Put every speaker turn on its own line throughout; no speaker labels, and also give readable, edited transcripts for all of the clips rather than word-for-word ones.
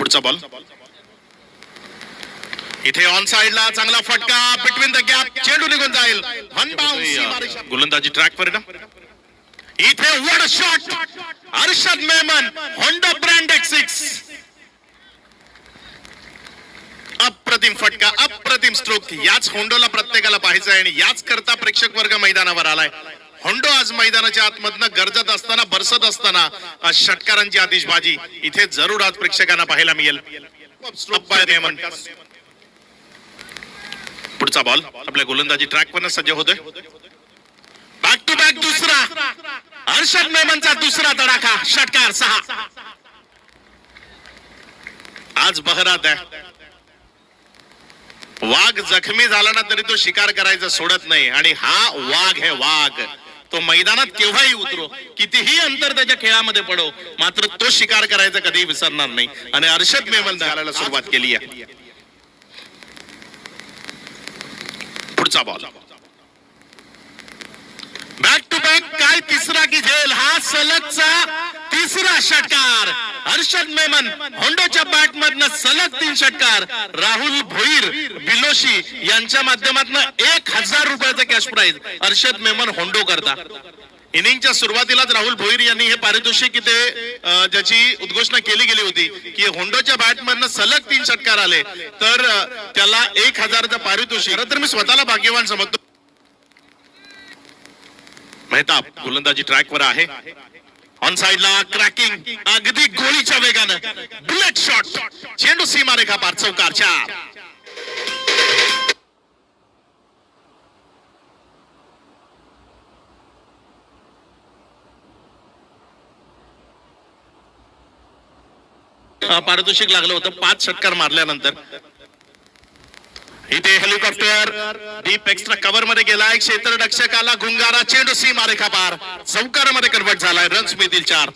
पुढचा बॉल इथे ऑन साइडला चांगला फटका बिटवीन द गॅप चेंडू निघून जाईल वन बाउन्स गोलंदाजी ट्रॅक परिणाम इथे what a shot Arshad Memon Honda brand X6 अप्रतिम फटका अप्रतिम स्ट्रोक याच होंडोला प्रत्येकाला पाहायचं आहे आणि याच करता प्रेक्षक वर्ग मैदानावर आलाय होंडो आज मैदानाच्या आतमधनं गरजत असताना बरसत असताना षटकारांची आतिषबाजी इथे जरूर आज प्रेक्षकांना पाहायला मिळेल पुढचा बॉल आपल्या गोलंदाजी ट्रॅक वर सज्ज होतोय बॅक टू बॅक दुसरा अर्शद मेमनचा दुसरा तडाखा षटकार 6 आज बहरात आहे वाघ जखमी झाला ना तरी तो शिकार करायचा सोडत नाही आणि हा वाघ आहे वाघ तो मैदानात केव्हाही उतरो कितीही अंतर त्याच्या खेळामध्ये पडो मात्र तो शिकार करायचा कधीही विसरणार नाही आणि अर्शद मेमन घालायला सुरुवात केली आहे पुढचा बॉल बॅक टू बॅक काय तिसरा की झेल हा सलगचा तिसरा षटकार अर्शद मेमन होंडोच्या बॅट मधनं सलग 3 षटकार राहुल भोईर बिलोशी यांच्या माध्यमातून 1000 रुपयाचा कॅश प्राइज अर्शद मेमन होंडो करता इनिंगच्या सुरुवातीलाच राहुल भोईर यांनी हे पारितोषिक इथे ज्याची उद्घोषणा केली गेली होती की होंडोच्या बॅट मधनं सलग 3 षटकार आले तर त्याला 1000चा पारितोषिक खरं तर मी स्वतःला भाग्यवान समजतो मेहताब गोलंदाजी ट्रॅक वर आहे ऑन साइडला क्रॅकिंग अगदी गोळीच्या वेगानं बुलेट शॉट चेंडू सीमारेखा पार चौकार 4 पारितोषिक लागलं होतं 5 षटकार मारल्यानंतर इथे हेलिकॉप्टर डीप एक्स्ट्रा कव्हर मध्ये गेलाय क्षेत्ररक्षकाला गुंगारा चेंडू सीमारेखा पार चौकारामध्ये कन्वर्ट झालाय रन्स मिळतील 4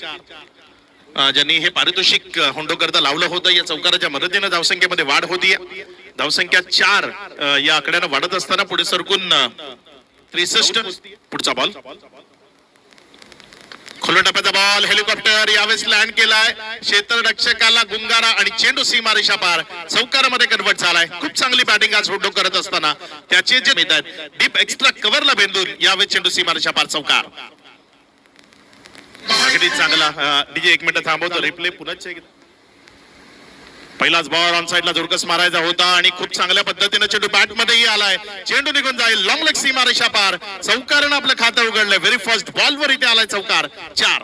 ज्यांनी हे पारितोषिक होंडो करता लावलं होतं या चौकाराच्या मदतीने धावसंख्येमध्ये वाढ होती धावसंख्या 4 या आकड्यानं वाढत असताना पुढे सरकून 63 पुढचा बॉल खुल्या टप्प्याचा बॉल हेलिकॉप्टर यावेळेस लँड केलाय क्षेत्ररक्षकाला गुंगारा आणि चेंडू सीमारेषा पार चौकारामध्ये कन्वर्ट झालाय खूप चांगली बॅटिंग आज होंडो करत असताना त्याचे जे मिळतात डीप एक्स्ट्रा कव्हरला बेंदूर यावेळेस चेंडू सीमारेषा पार चौकार अगदी चांगला डीजे 1 मिनिट थांबवतो रिप्ले पुन्हा पहिलाच बॉल ऑन साइडला झुरकस मारायचा होता आणि खूप चांगल्या पद्धतीने चेंडू बॅट मध्येही आलाय चेंडू निघून जाईल लॉंग लेग सीमारेषा पार चौकारानं आपलं खातं उघडलंय व्हेरी फर्स्ट बॉल वर इथे आलाय चौकार 4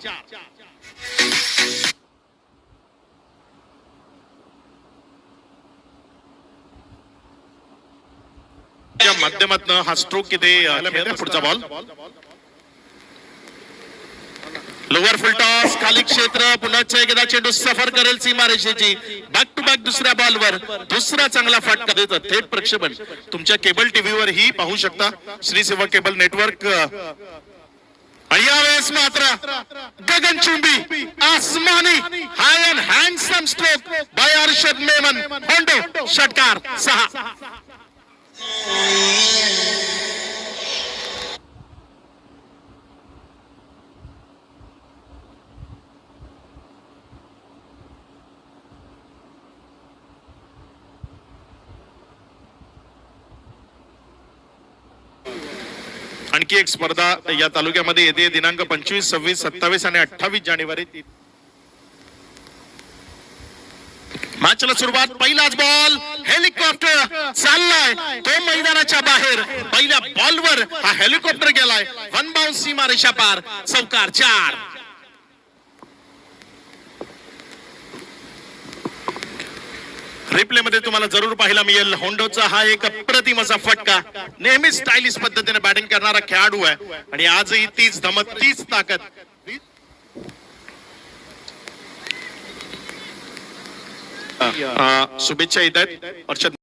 त्या माध्यमातून हा स्ट्रोक इथे पुढचा बॉल लोअर फुल टॉस खाली क्षेत्र पुन्हा एकदा चेंडू सफर करेल सीमारेषेची बॅक टू बॅक दुसऱ्या बॉलवर दुसरा चांगला फटका देतं थेट प्रक्षेपण तुमच्या केबल टीव्हीवर ही पाहू शकता श्री सेवा केबल नेटवर्क आणि यावेळेस मात्र गगनचुंबी आसमानी high and handsome stroke by Arshad Memon होंडो षटकार 6 आणखी एक स्पर्धा या तालुक्यामध्ये येते दिनांक 25, 26, 27 आणि 28 जानेवारी मॅचला सुरुवात पहिलाच बॉल हेलिकॉप्टर चाललाय तो मैदानाच्या बाहेर पहिल्या बॉलवर हा हेलिकॉप्टर गेलाय वन बाउन्स सीमारेषा पार चौकार 4 रिप्ले मध्ये तुम्हाला जरूर पाहायला मिळेल होंडोचा हा एक अप्रतिम असा फटका नेहमी स्टायलिश पद्धतीने बॅटिंग करणारा खेळाडू आहे आणि आजही तीच धमक तीच ताकद शुभेच्छा येत आहेत अर्शद